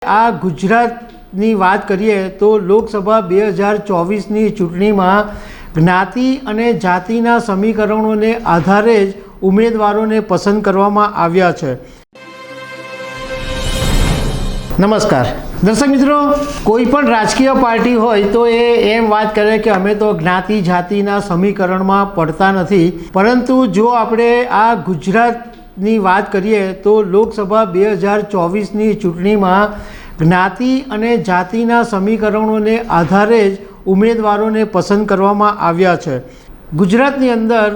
આ ગુજરાતની વાત કરીએ તો લોકસભા 2024ની ચૂંટણીમાં જ્ઞાતિ અને જાતિના સમીકરણોને આધારે જ ઉમેદવારોને પસંદ કરવામાં આવ્યા છે। નમસ્કાર દર્શક મિત્રો, કોઈ પણ રાજકીય પાર્ટી હોય તો એ એમ વાત કરે કે અમે તો જ્ઞાતિ જાતિના સમીકરણમાં પડતા નથી, પરંતુ જો આપણે આ ગુજરાતની વાત કરીએ તો લોકસભા 2024ની ચૂંટણીમાં જ્ઞાતિ અને જાતિના સમીકરણોને આધારે જ ઉમેદવારોને પસંદ કરવામાં આવ્યા છે। ગુજરાતની અંદર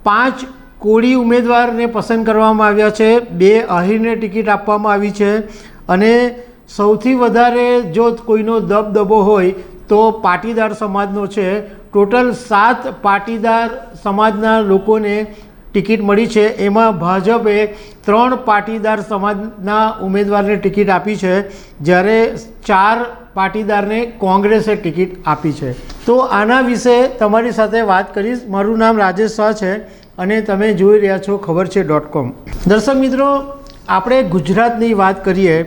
5 કોળી ઉમેદવારને પસંદ કરવામાં આવ્યા છે, 2 આહિરને ટિકિટ આપવામાં આવી છે અને સૌથી વધારે જો કોઈનો દબદબો હોય તો પાટીદાર સમાજનો છે। ટોટલ 7 પાટીદાર સમાજના લોકોને ટિકિટ મળી છે। એમાં ભાજપે 3 પાટીદાર સમાજના ઉમેદવારને ટિકિટ આપી છે, જ્યારે 4 પાટીદારને કોંગ્રેસે ટિકિટ આપી છે। તો આના વિશે તમારી સાથે વાત કરીશ। મારું નામ રાજેશ શાહ છે અને તમે જોઈ રહ્યા છો ખબર છે .com। દર્શક મિત્રો, આપણે ગુજરાતની વાત કરીએ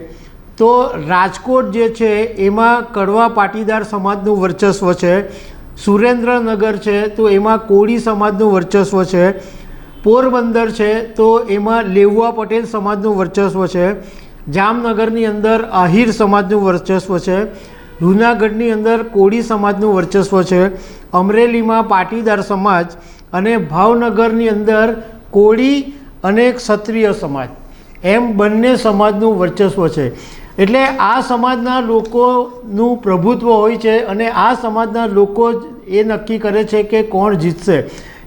તો રાજકોટ જે છે એમાં કડવા પાટીદાર સમાજનું વર્ચસ્વ છે, સુરેન્દ્રનગર છે તો એમાં કોળી સમાજનું વર્ચસ્વ છે, પોરબંદર છે તો એમાં લેઉવા પટેલ સમાજનું વર્ચસ્વ છે, જામનગરની અંદર આહિર સમાજનું વર્ચસ્વ છે, જૂનાગઢની અંદર કોળી સમાજનું વર્ચસ્વ છે, અમરેલીમાં પાટીદાર સમાજ અને ભાવનગરની અંદર કોળી અને ક્ષત્રિય સમાજ એમ બંને સમાજનું વર્ચસ્વ છે। એટલે આ સમાજના લોકોનું પ્રભુત્વ હોય છે અને આ સમાજના લોકો એ નક્કી કરે છે કે કોણ જીતશે,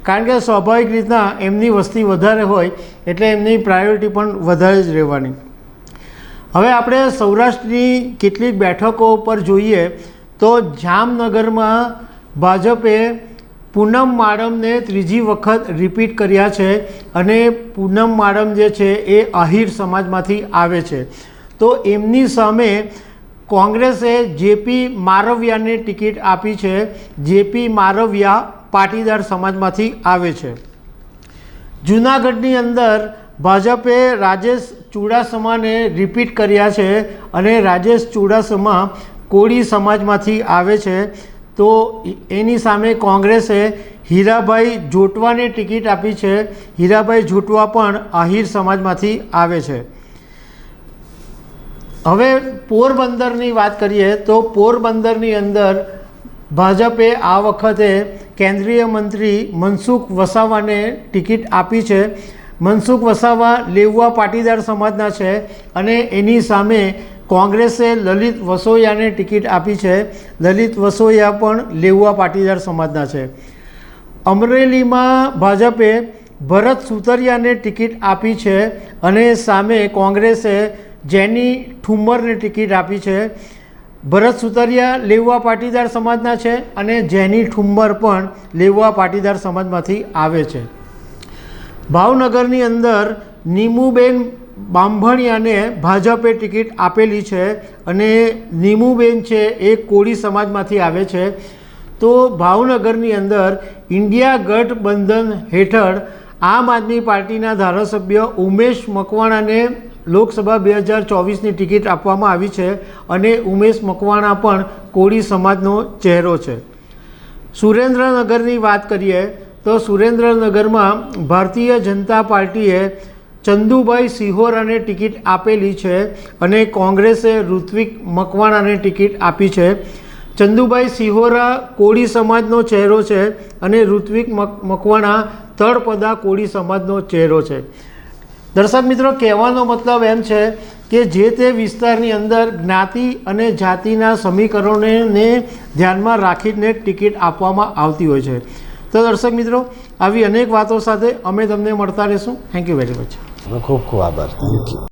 કારણ કે સ્વાભાવિક રીતના એમની વસ્તી વધારે હોય એટલે એમની પ્રાયોરિટી પણ વધારે જ રહેવાની। હવે આપણે સૌરાષ્ટ્રની કેટલીક બેઠકો પર જોઈએ તો જામનગરમાં ભાજપે પૂનમ માડમને 3જી વખત રિપીટ કર્યા છે અને પૂનમ માડમ જે છે એ આહિર સમાજમાંથી આવે છે, તો એમની સામે કોંગ્રેસે જેપી મારવિયાને ટિકિટ આપી છે। જેપી મારવિયા પાટીદાર સમાજમાંથી આવે છે। જૂનાગઢની અંદર ભાજપે રાજેશ ચુડાસમાને રિપીટ કર્યા છે અને રાજેશ ચુડાસમા કોળી સમાજમાંથી આવે છે, તો એની સામે કોંગ્રેસે હીરાભાઈ જોટવાને ટિકિટ આપી છે। હીરાભાઈ જોટવા પણ આહિર સમાજમાંથી આવે છે। હવે પોરબંદરની વાત કરીએ તો પોરબંદરની અંદર ભાજપે આ વખતે કેન્દ્રીય મંત્રી મનસુખ વસાવાને ટિકિટ આપી છે। મનસુખ વસાવા લેઉવા પાટીદાર સમાજના છે અને એની સામે કોંગ્રેસે લલિત વસોયાને ટિકિટ આપી છે। લલિત વસોયા પણ લેઉવા પાટીદાર સમાજના છે। અમરેલીમાં ભાજપે ભરત સુતરિયાને ટિકિટ આપી છે અને સામે કોંગ્રેસે જેની ઠુમ્મરને ટિકિટ આપી છે। ભરત સુતરિયા લેઉવા પાટીદાર સમાજના છે અને જેની ઠુમ્મર પણ લેઉવા પાટીદાર સમાજમાંથી આવે છે। ભાવનગરની અંદર નીમુબેન બાંભણિયાને ભાજપે ટિકિટ આપેલી છે અને નીમુબેન છે એ કોળી સમાજમાંથી આવે છે। તો ભાવનગરની અંદર ઇન્ડિયા ગઠબંધન હેઠળ આમ આદમી પાર્ટીના ધારાસભ્ય ઉમેશ મકવાણાને લોકસભા 2024ની ટિકિટ આપવામાં આવી છે અને ઉમેશ મકવાણા પણ કોળી સમાજનો ચહેરો છે। સુરેન્દ્રનગરની વાત કરીએ તો સુરેન્દ્રનગરમાં ભારતીય જનતા પાર્ટીએ ચંદુભાઈ સિહોરાને ટિકિટ આપેલી છે અને કોંગ્રેસે ઋત્વિક મકવાણાને ટિકિટ આપી છે। ચંદુભાઈ સિહોરા કોળી સમાજનો ચહેરો છે અને ઋત્વિક મકવાણા તળપદા કોળી સમાજનો ચહેરો છે। દર્શક મિત્રો, કહેવાનો મતલબ એમ છે કે જે તે વિસ્તારની અંદર જ્ઞાતિ અને જાતિના સમીકરણોને ધ્યાનમાં રાખીને ટિકિટ આપવામાં આવતી હોય છે। તો દર્શક મિત્રો, આવી અનેક વાતો સાથે અમે તમને મળતા રહીશું। Thank you very much. ખૂબ ખૂબ આભાર। Thank you.